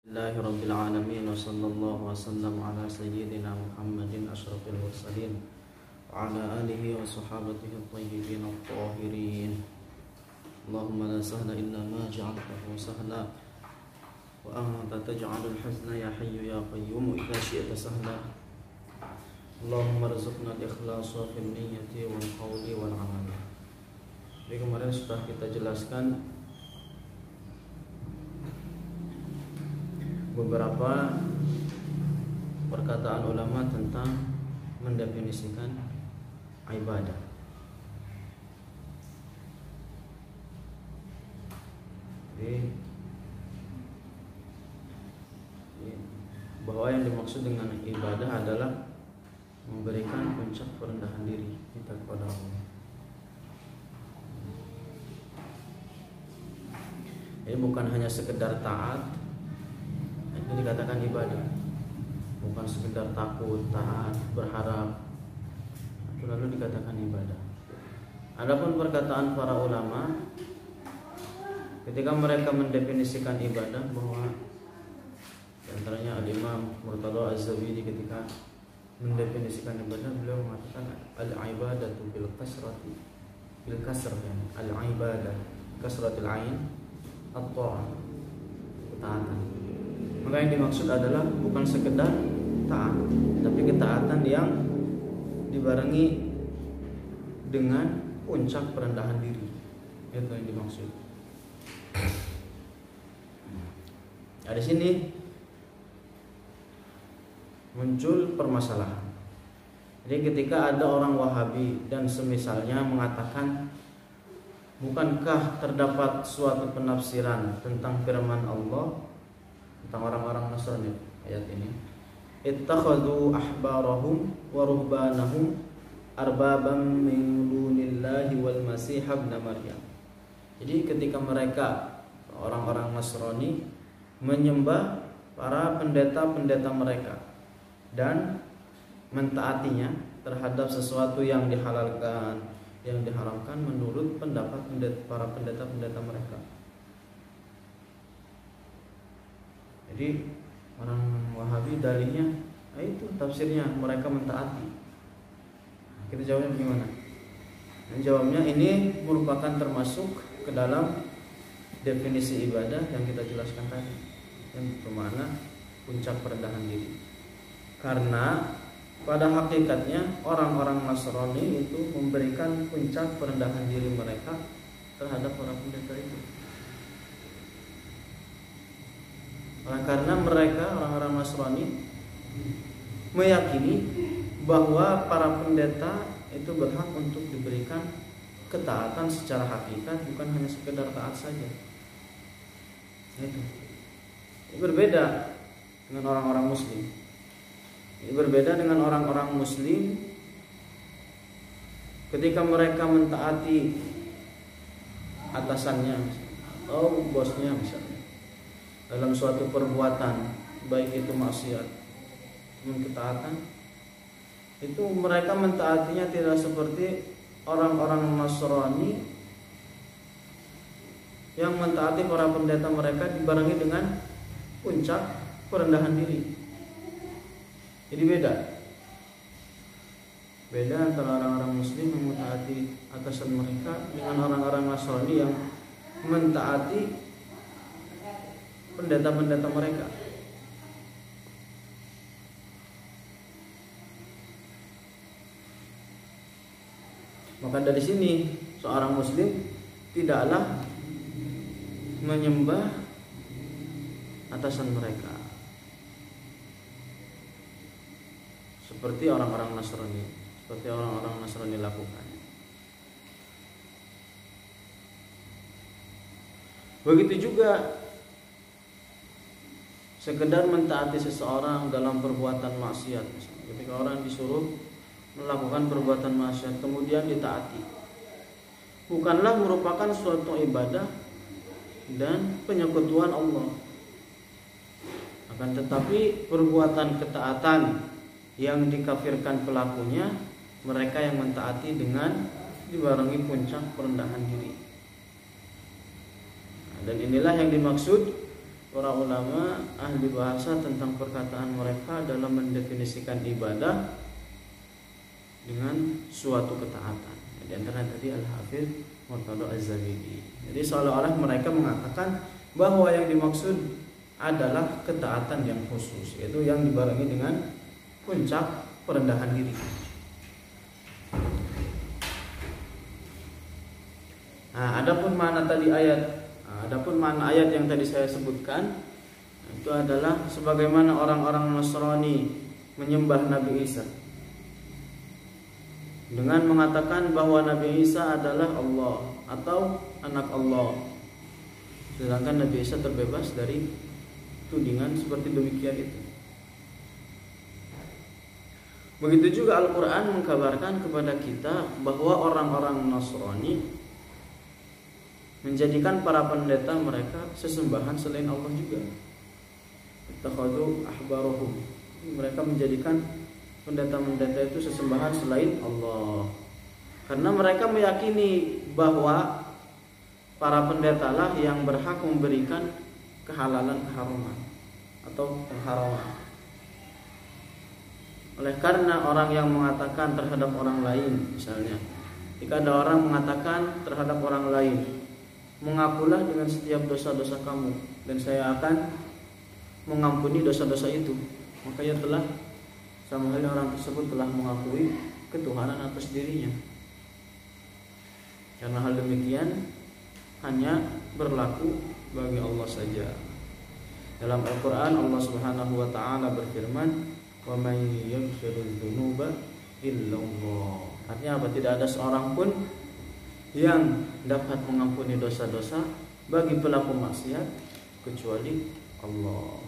Rabbil alamin wa sallallahu wa sallam ala sayyidina Muhammadin asyrafil mursalin wa ala alihi wa sahabatihi at-tayyibin at-tahirin. Allahumma la sahla illa ma ja'altahu sahla wa anta taj'alul hazna ya hayyu ya qayyum idza syi'ta sahla. Allahumma rzuqna al-ikhlasa fil niyyati wal qawli wal amali. Jadi kemarin sudah kita jelaskan beberapa perkataan ulama tentang mendefinisikan ibadah. Jadi bahwa yang dimaksud dengan ibadah adalah memberikan puncak perendahan diri kita kepada Allah. Ini bukan hanya sekedar taat, ini dikatakan ibadah, bukan sekedar takut, taat, berharap, itu lalu dikatakan ibadah. Adapun perkataan para ulama ketika mereka mendefinisikan ibadah, bahwa antaranya Al-Imam Murtada Az-Zabidi ketika mendefinisikan ibadah, beliau mengatakan al-ibadatu bil kasrati, bil kasr, al-ibadah kasratil ain at-ta'ah, ketaatan. Maka yang dimaksud adalah bukan sekedar taat, tapi ketaatan yang dibarengi dengan puncak perendahan diri. Itu yang dimaksud. Nah, di sini muncul permasalahan. Jadi ketika ada orang Wahabi dan semisalnya mengatakan, bukankah terdapat suatu penafsiran tentang firman Allah tentang orang-orang Nasrani ayat ini, ittakhadhu ahbarahum wa ruhbanahum arbabam min dunillahi wal masih ibn Maryam. Jadi ketika mereka orang-orang Nasrani menyembah para pendeta-pendeta mereka dan mentaatinya terhadap sesuatu yang dihalalkan, yang diharamkan menurut pendapat para pendeta-pendeta mereka. Jadi orang Wahabi dalihnya, itu tafsirnya mereka mentaati. Kita jawabnya bagaimana? Dan jawabnya ini merupakan termasuk ke dalam definisi ibadah yang kita jelaskan tadi, yang bermakna puncak perendahan diri. Karena pada hakikatnya orang-orang Nasrani itu memberikan puncak perendahan diri mereka terhadap para pendeta itu. Karena mereka orang-orang Nasrani meyakini bahwa para pendeta itu berhak untuk diberikan ketaatan secara hakikat, bukan hanya sekedar taat saja. Itu. Ini berbeda dengan orang-orang Muslim. Ini berbeda dengan orang-orang Muslim ketika mereka mentaati atasannya atau bosnya misalnya dalam suatu perbuatan, baik itu maksiat maupun ketaatan, itu mereka mentaatinya tidak seperti orang-orang Nasrani yang mentaati para pendeta mereka dibarengi dengan puncak perendahan diri. Jadi beda antara orang-orang Muslim yang mentaati atasan mereka dengan orang-orang Nasrani yang mentaati pendeta-pendeta mereka. Maka dari sini seorang Muslim tidaklah menyembah atasan mereka seperti orang-orang Nasrani, seperti orang-orang Nasrani lakukan. Begitu juga sekedar mentaati seseorang dalam perbuatan maksiat. Ketika orang disuruh melakukan perbuatan maksiat kemudian ditaati, bukanlah merupakan suatu ibadah dan penyekutuan Allah. Akan tetapi perbuatan ketaatan yang dikafirkan pelakunya mereka yang mentaati dengan dibarengi puncak perendahan diri. Dan inilah yang dimaksud para ulama ahli bahasa tentang perkataan mereka dalam mendefinisikan ibadah dengan suatu ketaatan. Di antara tadi Al-Hafidz Murtada Az-Zabidi. Jadi seolah-olah mereka mengatakan bahwa yang dimaksud adalah ketaatan yang khusus, yaitu yang dibarengi dengan puncak perendahan diri. Nah, adapun makna tadi ayat yang tadi saya sebutkan itu adalah sebagaimana orang-orang Nasrani menyembah Nabi Isa dengan mengatakan bahwa Nabi Isa adalah Allah atau anak Allah, sedangkan Nabi Isa terbebas dari tudingan seperti demikian itu. Begitu juga Al-Quran mengkabarkan kepada kita bahwa orang-orang Nasrani menjadikan para pendeta mereka sesembahan selain Allah juga. Ittakhadhu ahbarahum, mereka menjadikan pendeta-pendeta itu sesembahan selain Allah, karena mereka meyakini bahwa para pendeta lah yang berhak memberikan kehalalan, keharuman atau pengharaman. Oleh karena orang yang mengatakan terhadap orang lain, misalnya jika ada orang mengatakan terhadap orang lain, mengakulah dengan setiap dosa-dosa kamu dan saya akan mengampuni dosa-dosa itu, maka ia telah sama halnya orang tersebut telah mengakui ketuhanan atas dirinya. Karena hal demikian hanya berlaku bagi Allah saja. Dalam Al-Quran Allah Subhanahu wa ta'ala berfirman, wa may yaghfirudz dzunuba illallah. Artinya apa? Tidak ada seorang pun yang dapat mengampuni dosa-dosa bagi pelaku maksiat kecuali Allah.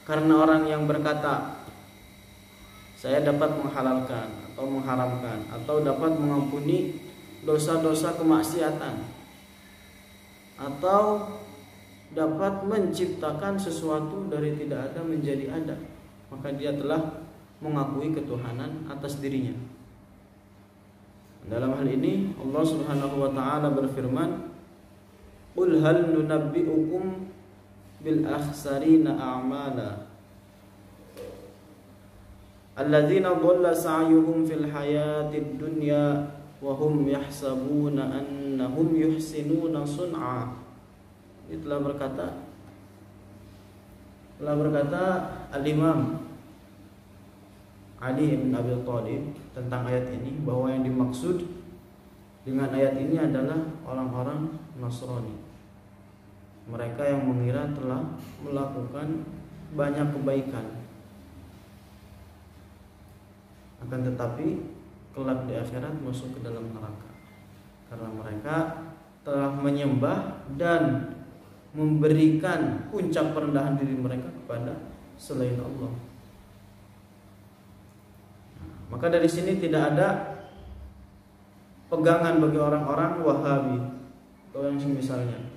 Karena orang yang berkata saya dapat menghalalkan atau mengharamkan atau dapat mengampuni dosa-dosa kemaksiatan atau dapat menciptakan sesuatu dari tidak ada menjadi ada, maka dia telah mengakui ketuhanan atas dirinya. Dalam hal ini Allah Subhanahu wa ta'ala berfirman, qul hal nunabbi'ukum bil akhsarina a'mala alladzina dhalla sa'yuhum fil hayatid dunya wa hum yahsabuna annahum yuhsinuna sun'a. Ini telah berkata Al-Imam Ali bin Abi Thalib tentang ayat ini, bahwa yang dimaksud dengan ayat ini adalah orang-orang Nasrani. Mereka yang mengira telah melakukan banyak kebaikan, akan tetapi kelak di akhirat masuk ke dalam neraka, karena mereka telah menyembah dan memberikan puncak perendahan diri mereka kepada selain Allah. Maka dari sini tidak ada pegangan bagi orang-orang Wahabi atau yang semisalnya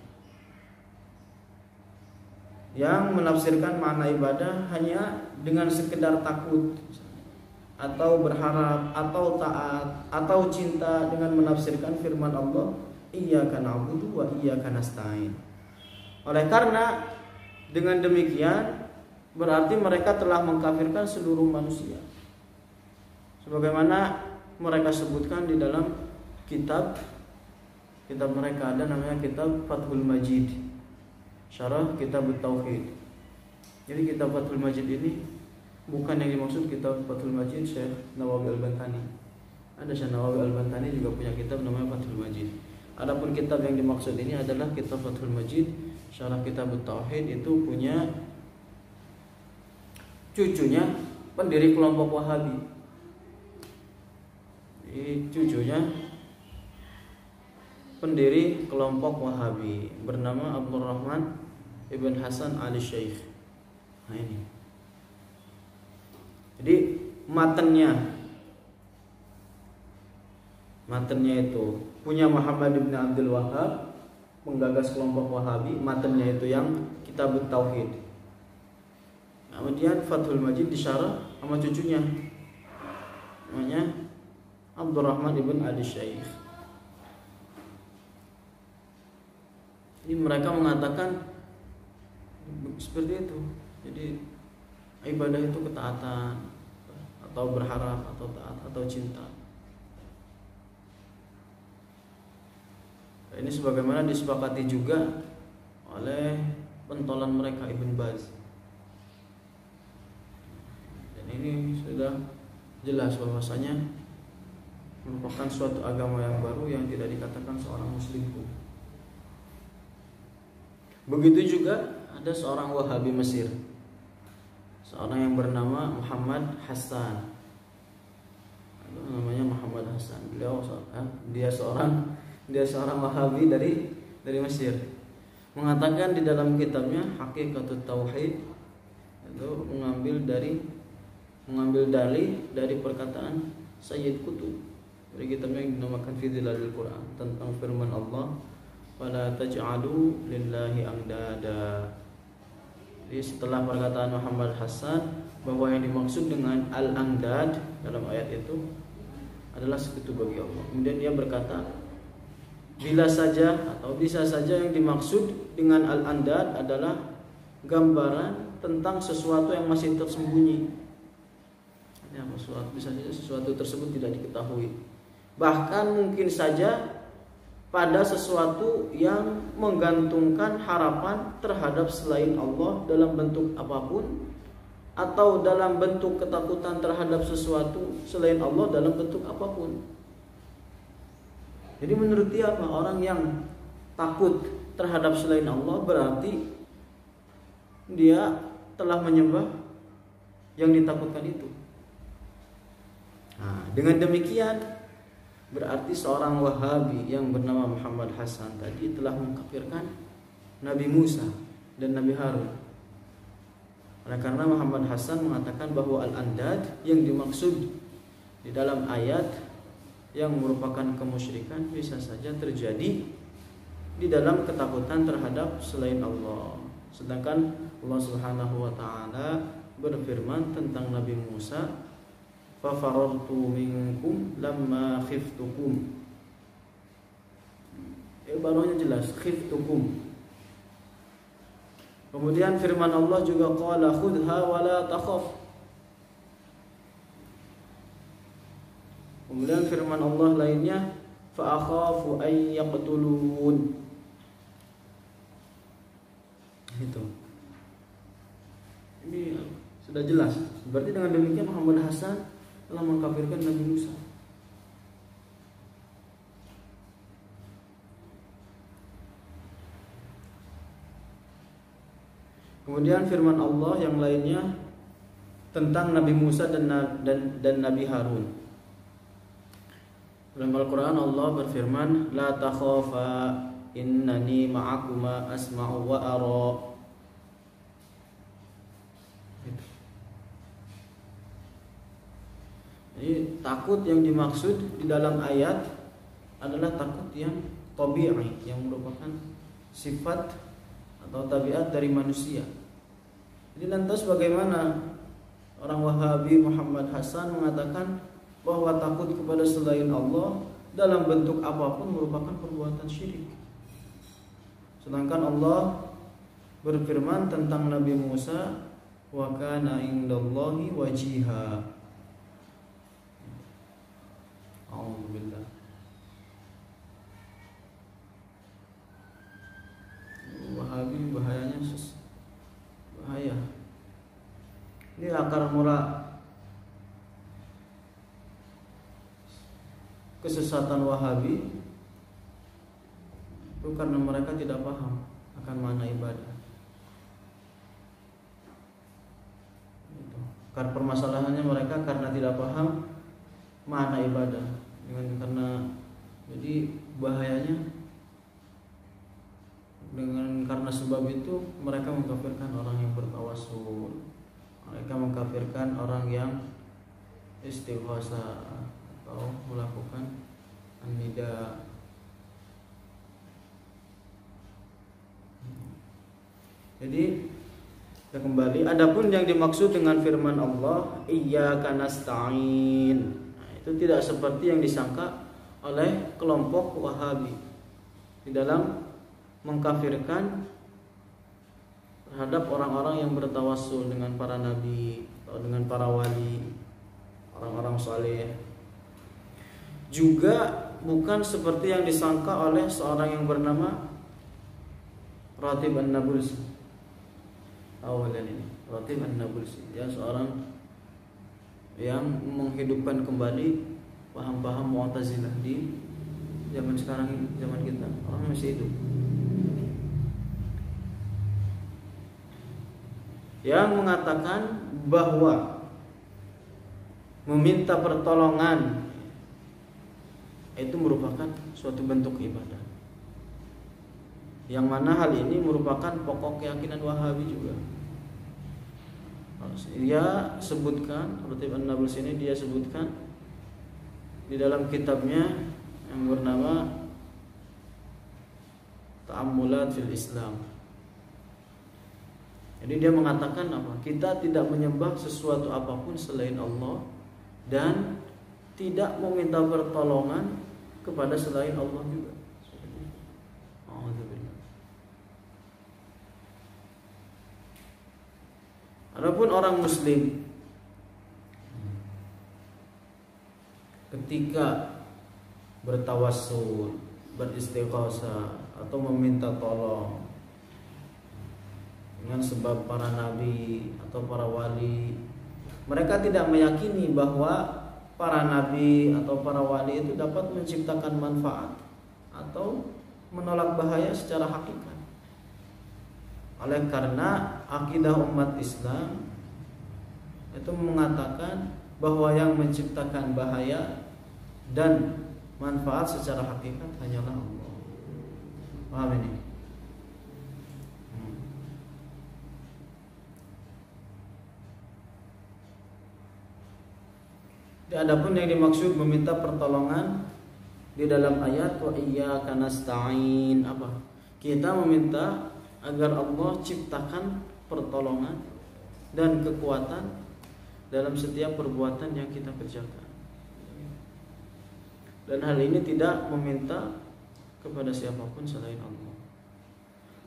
yang menafsirkan makna ibadah hanya dengan sekedar takut atau berharap atau taat atau cinta dengan menafsirkan firman Allah, iyyaka na'budu wa iyyaka nasta'in. Oleh karena dengan demikian berarti mereka telah mengkafirkan seluruh manusia, sebagaimana mereka sebutkan di dalam kitab mereka, ada namanya kitab Fathul Majid, syarah kitab Tauhid. Jadi kitab Fathul Majid ini bukan yang dimaksud kitab Fathul Majid Syekh Nawawi Al-Bantani. Ada Syekh Nawawi Al-Bantani juga punya kitab namanya Fathul Majid. Adapun kitab yang dimaksud ini adalah kitab Fathul Majid syarah kitab Tauhid, itu punya cucunya pendiri kelompok Wahabi. Cucunya pendiri kelompok Wahabi bernama Abdul Rahman Ibn Hasan Ali Syekh. Nah ini. Jadi matennya itu punya Muhammad bin Abdul Wahhab, penggagas kelompok Wahabi. Matennya itu yang kitab Tauhid. Kemudian Fathul Majid disyarah sama cucunya, namanya Abdurrahman ibn Ali Syekh. Jadi mereka mengatakan seperti itu. Jadi ibadah itu ketaatan atau berharap atau taat atau cinta. Ini sebagaimana disepakati juga oleh pentolan mereka Ibn Baz. Dan ini sudah jelas bahwasanya merupakan suatu agama yang baru yang tidak dikatakan seorang muslim pun. Begitu juga ada seorang Wahabi Mesir, seorang yang bernama Muhammad Hassan. Namanya Muhammad Hassan. Dia seorang Wahabi dari Mesir. Mengatakan di dalam kitabnya Hakikatut Tauhid itu mengambil dalih dari perkataan Sayyid Qutb dari kitabnya yang dinamakan Fidhilalil Quran tentang firman Allah, "Fala taj'alu lillahi andada." Jadi setelah perkataan Muhammad Hassan bahwa yang dimaksud dengan al-andad dalam ayat itu adalah sekutu bagi Allah. Kemudian dia berkata, bisa saja yang dimaksud dengan al-andad adalah gambaran tentang sesuatu yang masih tersembunyi. Bisa saja sesuatu tersebut tidak diketahui. Bahkan mungkin saja pada sesuatu yang menggantungkan harapan terhadap selain Allah dalam bentuk apapun, atau dalam bentuk ketakutan terhadap sesuatu selain Allah dalam bentuk apapun. Jadi menurut dia apa? Orang yang takut terhadap selain Allah berarti dia telah menyembah yang ditakutkan itu. Nah, dengan demikian berarti seorang Wahabi yang bernama Muhammad Hassan tadi telah mengkafirkan Nabi Musa dan Nabi Harun. Karena Muhammad Hassan mengatakan bahwa al-andad yang dimaksud di dalam ayat yang merupakan kemusyrikan bisa saja terjadi di dalam ketakutan terhadap selain Allah. Sedangkan Allah Subhanahu wa taala berfirman tentang Nabi Musa, "Fa farartu minkum lamma khiftukum." Ibaratnya jelas, khiftukum. Kemudian firman Allah juga qala khudha wa la takhaf. Kemudian firman Allah lainnya fa akhafu ay yaqtulun. Itu. Ini sudah jelas. Berarti dengan demikian Muhammad Hassan telah mengkafirkan Nabi Musa. Kemudian firman Allah yang lainnya tentang Nabi Musa dan Nabi Harun. Dalam Al-Quran Allah berfirman, "La takhafa innani ma'akuma asma'u wa ara." Jadi takut yang dimaksud di dalam ayat adalah takut yang tabi'i, yang merupakan sifat atau tabiat dari manusia. Jadi lantas bagaimana orang Wahabi Muhammad Hassan mengatakan bahwa takut kepada selain Allah dalam bentuk apapun merupakan perbuatan syirik. Sedangkan Allah berfirman tentang Nabi Musa, "Wa kana indallahi wajiha." Alhamdulillah. Wahabi bahayanya bahaya. Ini akar mula kesesatan Wahabi itu karena mereka tidak paham akan makna ibadah. Karena permasalahannya mereka karena tidak paham makna ibadah. Jadi bahayanya karena sebab itu mereka mengkafirkan orang yang bertawasul, mereka mengkafirkan orang yang istighosah atau melakukan an-nida. Jadi kita kembali, adapun yang dimaksud dengan firman Allah iyyaka nasta'in, nah, itu tidak seperti yang disangka oleh kelompok Wahabi di dalam mengkafirkan terhadap orang-orang yang bertawassul dengan para nabi atau dengan para wali, orang-orang saleh. Juga bukan seperti yang disangka oleh seorang yang bernama Ratib An-Nabulsi. Awalan ini Ratib An-Nabulsi, dia seorang yang menghidupkan kembali paham-paham Mu'tazilah di zaman sekarang ini, zaman kita. Orang masih hidup. Yang mengatakan bahwa meminta pertolongan itu merupakan suatu bentuk ibadah. Yang mana hal ini merupakan pokok keyakinan Wahabi juga. Dia sebutkan, Ratib An-Nabulsi ini dia sebutkan di dalam kitabnya yang bernama Ta'ammulat fil Islam. Jadi dia mengatakan apa? Kita tidak menyembah sesuatu apapun selain Allah dan tidak meminta pertolongan kepada selain Allah juga. Adapun orang muslim ketika bertawassul, beristighatsah atau meminta tolong dengan sebab para nabi atau para wali, mereka tidak meyakini bahwa para nabi atau para wali itu dapat menciptakan manfaat atau menolak bahaya secara hakikat. Oleh karena akidah umat Islam itu mengatakan bahwa yang menciptakan bahaya dan manfaat secara hakikat hanyalah Allah. Paham ini? Adapun yang dimaksud meminta pertolongan di dalam ayat wa iyyaka nasta'in apa? Kita meminta agar Allah ciptakan pertolongan dan kekuatan dalam setiap perbuatan yang kita kerjakan. Dan hal ini tidak meminta kepada siapapun selain Allah.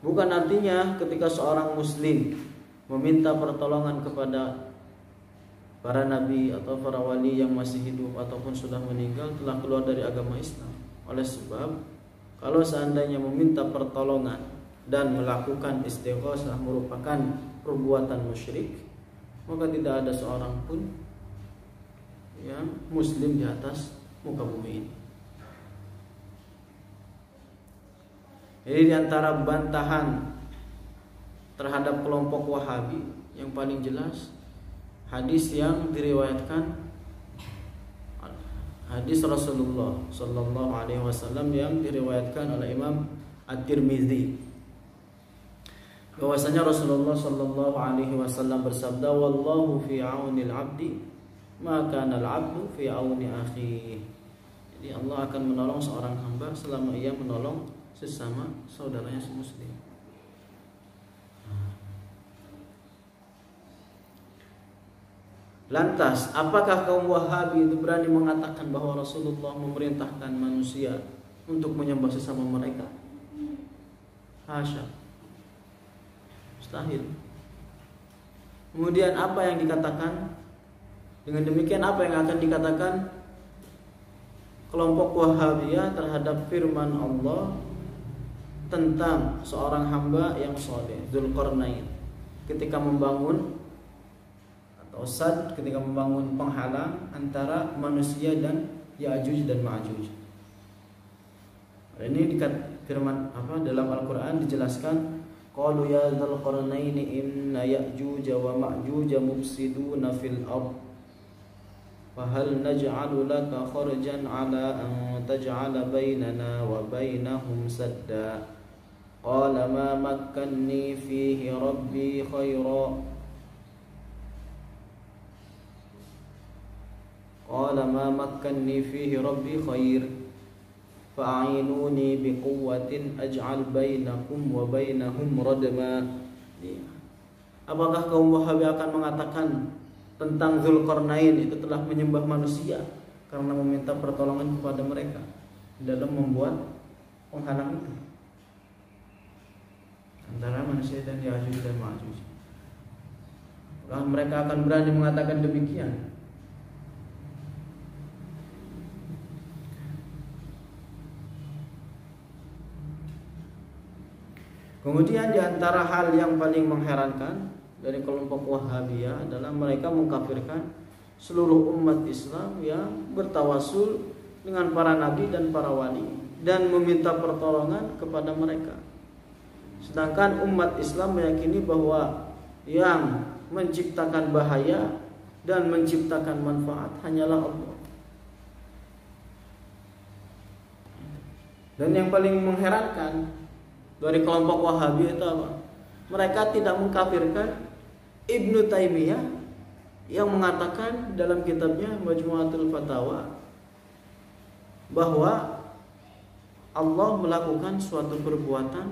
Bukan artinya ketika seorang muslim meminta pertolongan kepada para nabi atau para wali yang masih hidup ataupun sudah meninggal telah keluar dari agama Islam. Oleh sebab kalau seandainya meminta pertolongan dan melakukan istighatsah merupakan perbuatan musyrik, maka tidak ada seorang pun yang muslim di atas muka bumi ini. Jadi di antara bantahan terhadap kelompok Wahabi yang paling jelas hadis yang diriwayatkan, hadis Rasulullah sallallahu alaihi wasallam yang diriwayatkan oleh Imam At-Tirmidzi, bahwasanya Rasulullah sallallahu alaihi wasallam bersabda, wallahu fi aunil 'abdi ma kana al-'abdu fi auni akhihi. Jadi Allah akan menolong seorang hamba selama ia menolong sesama saudaranya muslim. Lantas, apakah kaum Wahabi itu berani mengatakan bahwa Rasulullah memerintahkan manusia untuk menyembah sesama mereka? Hasya. Mustahil. Kemudian apa yang dikatakan? Dengan demikian apa yang akan dikatakan kelompok Wahabiyah terhadap firman Allah tentang seorang hamba yang saleh, Dzulqarnain, ketika membangun atau Sad ketika membangun penghalang antara manusia dan Ya'juj dan Ma'juj. Ini firman apa dalam Al-Qur'an dijelaskan, qalu ya Dzulqarnain inna Ya'juj wa Ma'juj mufsiduna fil ard fa hal naj'alu laka kharjan 'ala an taj'ala bainana wa bainahum sadda qala ma makkanni fihi rabbi khairan qala ma makkanni fihi rabbi khair fa'inuni biquwwatin aj'al bainakum wa bainahum radma. Apakah kaum Wahabi akan mengatakan tentang Dzulqarnain itu telah menyembah manusia karena meminta pertolongan kepada mereka dalam membuat penghalang itu? antara manusia dan Ya'juj dan Ma'juj. Apakah mereka akan berani mengatakan demikian? Kemudian di antara hal yang paling mengherankan dari kelompok Wahabiyah adalah mereka mengkafirkan seluruh umat Islam yang bertawasul dengan para nabi dan para wali dan meminta pertolongan kepada mereka. Sedangkan umat Islam meyakini bahwa yang menciptakan bahaya dan menciptakan manfaat hanyalah Allah. Dan yang paling mengherankan dari kelompok Wahabi itu apa? Mereka tidak mengkafirkan Ibnu Taimiyah yang mengatakan dalam kitabnya Majmu'atul Fatawa bahwa Allah melakukan suatu perbuatan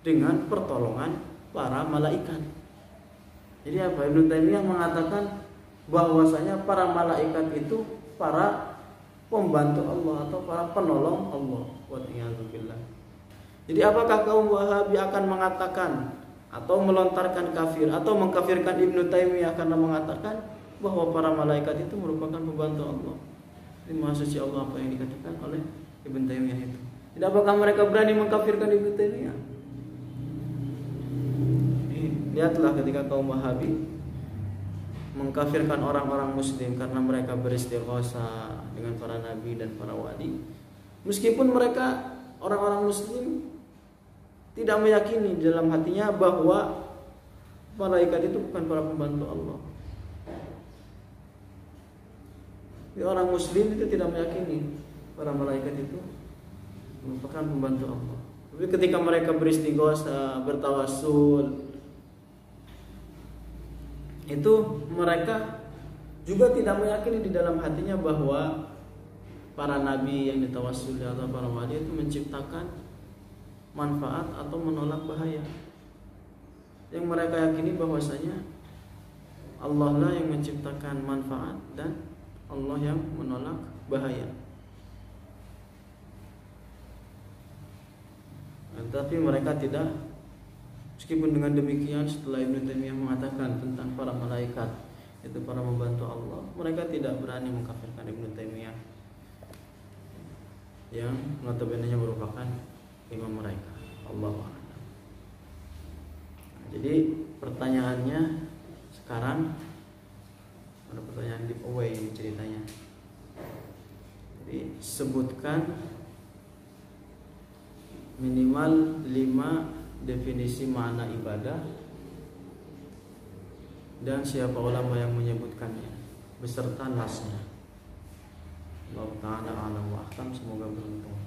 dengan pertolongan para malaikat. Jadi apa? Ibnu Taimiyah mengatakan bahwasanya para malaikat itu para pembantu Allah atau para penolong Allah. Wa'iyadzubillah. Jadi apakah kaum Wahabi akan mengatakan atau melontarkan kafir atau mengkafirkan Ibnu Taimiyah karena mengatakan bahwa para malaikat itu merupakan pembantu Allah? Ini maha suci Allah apa yang dikatakan oleh Ibnu Taimiyah itu. Jadi apakah mereka berani mengkafirkan Ibnu Taimiyah? Lihatlah ketika kaum Wahabi mengkafirkan orang-orang muslim karena mereka beristighosa dengan para nabi dan para wali, meskipun mereka orang-orang muslim tidak meyakini dalam hatinya bahwa malaikat itu bukan para pembantu Allah. Jadi orang muslim itu tidak meyakini para malaikat itu merupakan pembantu Allah. Tapi ketika mereka beristighosa, bertawasul, itu mereka juga tidak meyakini di dalam hatinya bahwa para nabi yang ditawassul atau para wali itu menciptakan manfaat atau menolak bahaya. Yang mereka yakini bahwasanya Allah lah yang menciptakan manfaat dan Allah yang menolak bahaya. Tapi mereka tidak. Meskipun dengan demikian setelah Ibnu Taimiyah mengatakan tentang para malaikat itu para membantu Allah, mereka tidak berani mengkafirkan Ibnu Taimiyah yang notabene merupakan imam mereka. Allahu a'lam. Jadi pertanyaannya sekarang ada pertanyaan giveaway ini ceritanya. Jadi sebutkan minimal 5 definisi makna ibadah dan siapa ulama yang menyebutkannya beserta nasnya. Allah Ta'ala a'lam wa ahkam. Semoga beruntung.